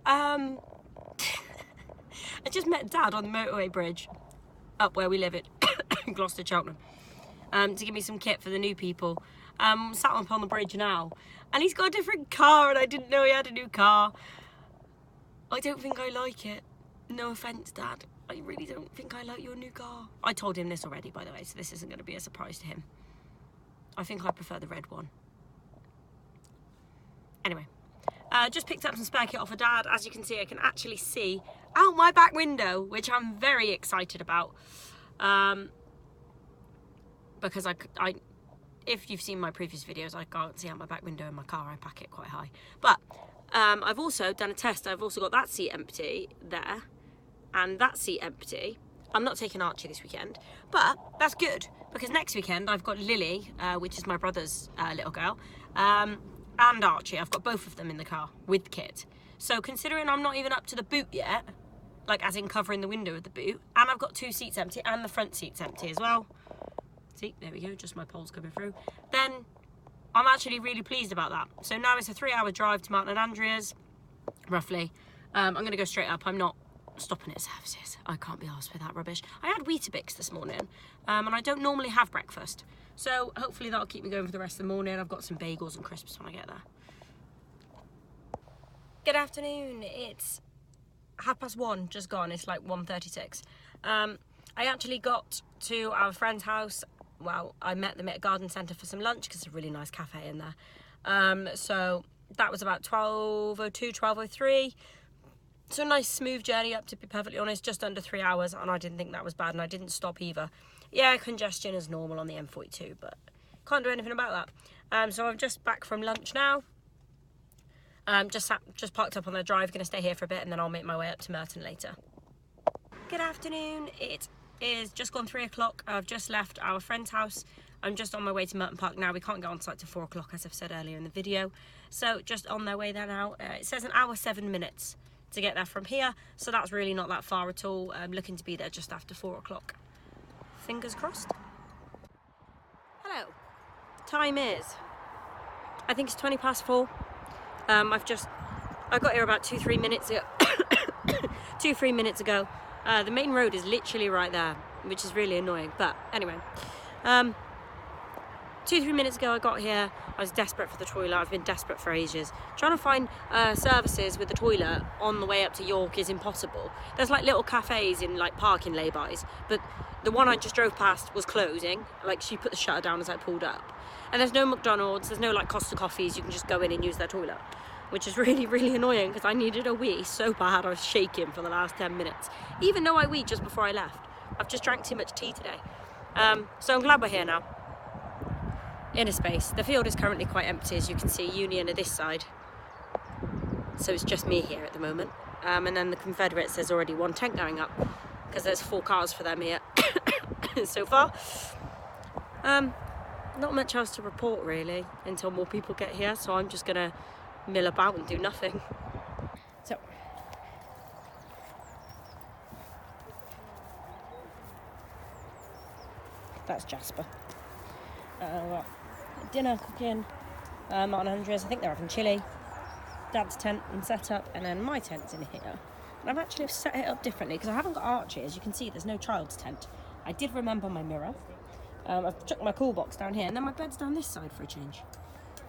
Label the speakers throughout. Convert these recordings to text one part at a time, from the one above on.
Speaker 1: I just met Dad on the motorway bridge up where we live at Gloucester, Cheltenham, to give me some kit for the new people. Sat up on the bridge now, and he's got a different car, and I didn't know he had a new car. I don't think I like it. No offence, Dad. I really don't think I like your new car. I told him this already, by the way, so this isn't going to be a surprise to him. I think I prefer the red one. Anyway, just picked up some spare kit off of Dad. As you can see, I can actually see out my back window, which I'm very excited about. Because if you've seen my previous videos, I can't see out my back window in my car. I pack it quite high. But I've also done a test. I've also got that seat empty there and that seat empty. I'm not taking Archie this weekend, but that's good because next weekend I've got Lily, which is my brother's little girl, and Archie. I've got both of them in the car with kit. So considering I'm not even up to the boot yet, like as in covering the window of the boot, and I've got 2 seats empty and the front seat's empty as well. See, there we go, just my poles coming through. Then I'm actually really pleased about that. So now it's a 3-hour drive to Martin and Andrea's, roughly. I'm going to go straight up. I'm not stopping at services. I can't be arsed with that rubbish. I had Weetabix this morning, and I don't normally have breakfast. So hopefully that'll keep me going for the rest of the morning. I've got some bagels and crisps when I get there. Good afternoon. It's 1:30, just gone. It's like 1:36. I actually got to our friend's house. Well, I met them at a garden centre for some lunch because there's a really nice cafe in there. So that was about 12:02, 12:03. So a nice smooth journey up, to be perfectly honest, just under 3 hours, and I didn't think that was bad, and I didn't stop either. Yeah, congestion is normal on the M42, but can't do anything about that. So I'm just back from lunch now. Just parked up on the drive, going to stay here for a bit, and then I'll make my way up to Murton later. Good afternoon. It is just gone 3 o'clock. I've just left our friend's house. I'm just on my way to Murton Park now. We can't get on site till 4 o'clock, as I've said earlier in the video. So just on their way there now. It says 1 hour 7 minutes to get there from here, so that's really not that far at all. I'm looking to be there just after 4 o'clock. Fingers crossed. Hello. Time is, I think it's 4:20. I got here about 2-3 minutes ago. 2-3 minutes ago. The main road is literally right there, which is really annoying. But anyway, 2-3 minutes ago I got here. I was desperate for the toilet. I've been desperate for ages. Trying to find services with the toilet on the way up to York is impossible. There's like little cafes in like parking lay-bys, but the one I just drove past was closing. Like she put the shutter down as I pulled up. And there's no McDonald's, there's no like Costa Coffees. You can just go in and use their toilet, which is really, really annoying because I needed a wee so bad. I was shaking for the last 10 minutes, even though I weed just before I left. I've just drank too much tea today. So I'm glad we're here now. In a space. The field is currently quite empty, as you can see. Union are this side, so it's just me here at the moment. And then the Confederates, there's already 1 tent going up because there's 4 cars for them here so far. Not much else to report really until more people get here, so I'm just gonna mill about and do nothing. So that's Jasper. Dinner cooking. Martin and Andrea's, I think they're having chilli. Dad's tent and set up, and then my tent's in here. And I've actually set it up differently because I haven't got Archie. As you can see, there's no child's tent. I did remember my mirror. I've chucked my cool box down here, and then my bed's down this side for a change.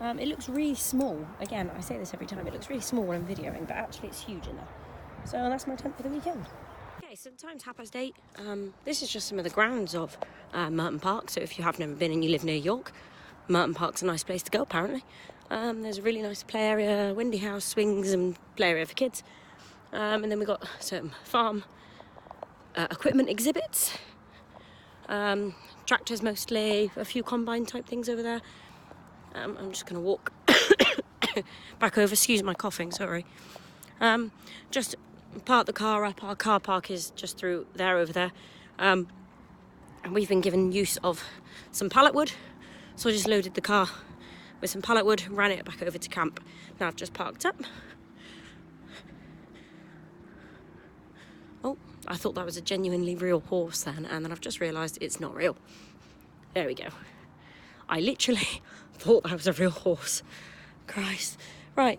Speaker 1: It looks really small. Again, I say this every time, it looks really small when I'm videoing, but actually it's huge in there. So that's my tent for the weekend. Okay, so the time's 8:30. This is just some of the grounds of Murton Park. So if you have never been and you live near York, Murton Park's a nice place to go, apparently. There's a really nice play area, windy house, swings and play area for kids. And then we've got some farm equipment exhibits. Tractors mostly, a few combine type things over there. I'm just going to walk back over, excuse my coughing, sorry. Just park the car up. Our car park is just through there, over there. And we've been given use of some pallet wood. So I just loaded the car with some pallet wood, ran it back over to camp. Now I've just parked up. Oh, I thought that was a genuinely real horse then, and then I've just realised it's not real. There we go. I literally thought that was a real horse. Christ. Right.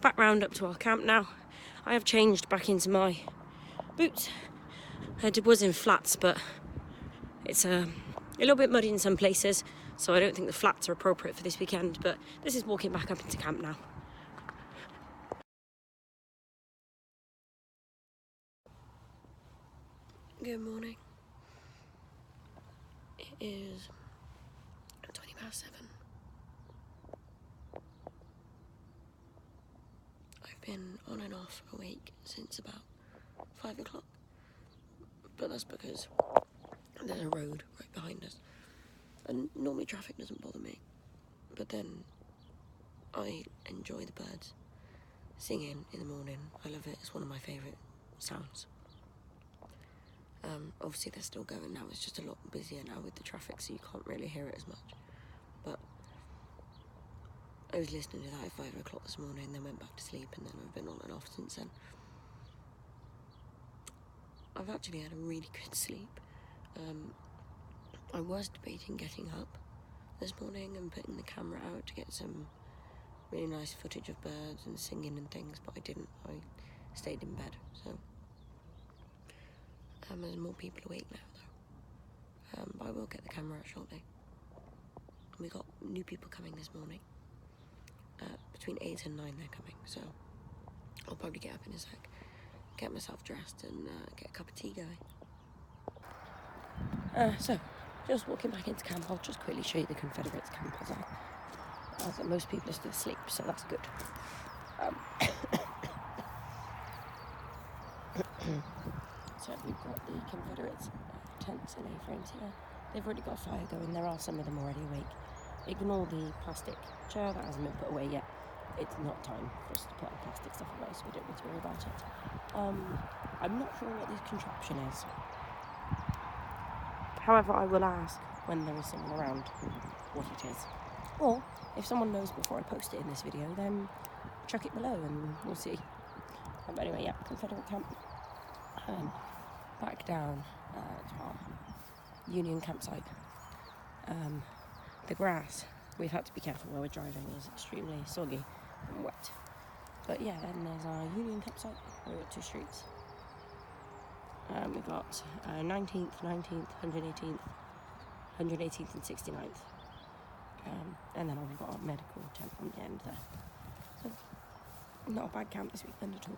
Speaker 1: back round up to our camp now. I have changed back into my boots. I was in flats, but it's a little bit muddy in some places, so I don't think the flats are appropriate for this weekend, but this is walking back up into camp now. Good morning. It is 7:20. I've been on and off awake since about 5 o'clock, but that's because there's a road right behind us, and normally traffic doesn't bother me, but then I enjoy the birds singing in the morning. I love it. It's one of my favourite sounds. Obviously they're still going now. It's just a lot busier now with the traffic, so you can't really hear it as much. But I was listening to that at 5 o'clock this morning, then went back to sleep, and then I've been on and off since then. I've actually had a really good sleep. I was debating getting up this morning and putting the camera out to get some really nice footage of birds and singing and things, but I didn't. I stayed in bed, so there's more people awake now though. But I will get the camera out shortly. We got new people coming this morning. Between 8 and 9 they're coming, so I'll probably get up in a sec, get myself dressed and get a cup of tea going. So, just walking back into camp. I'll just quickly show you the Confederates camp as most people are still asleep, so that's good. So we've got the Confederates tents and A-frames here. They've already got a fire going. There are some of them already awake. Ignore the plastic chair that hasn't been put away yet. It's not time for us to put our plastic stuff away, so we don't need to worry about it. I'm not sure what this contraption is. However, I will ask when there is someone around what it is. Or, if someone knows before I post it in this video, then chuck it below and we'll see. But anyway, yeah, Confederate camp. Back down to our Union campsite. The grass, we've had to be careful while we're driving, is extremely soggy and wet. But yeah, then there's our Union campsite. We've got 2 streets. We've got 19th, 118th, 118th and 69th. And then we've got our medical tent on the end there. So, not a bad camp this weekend at all.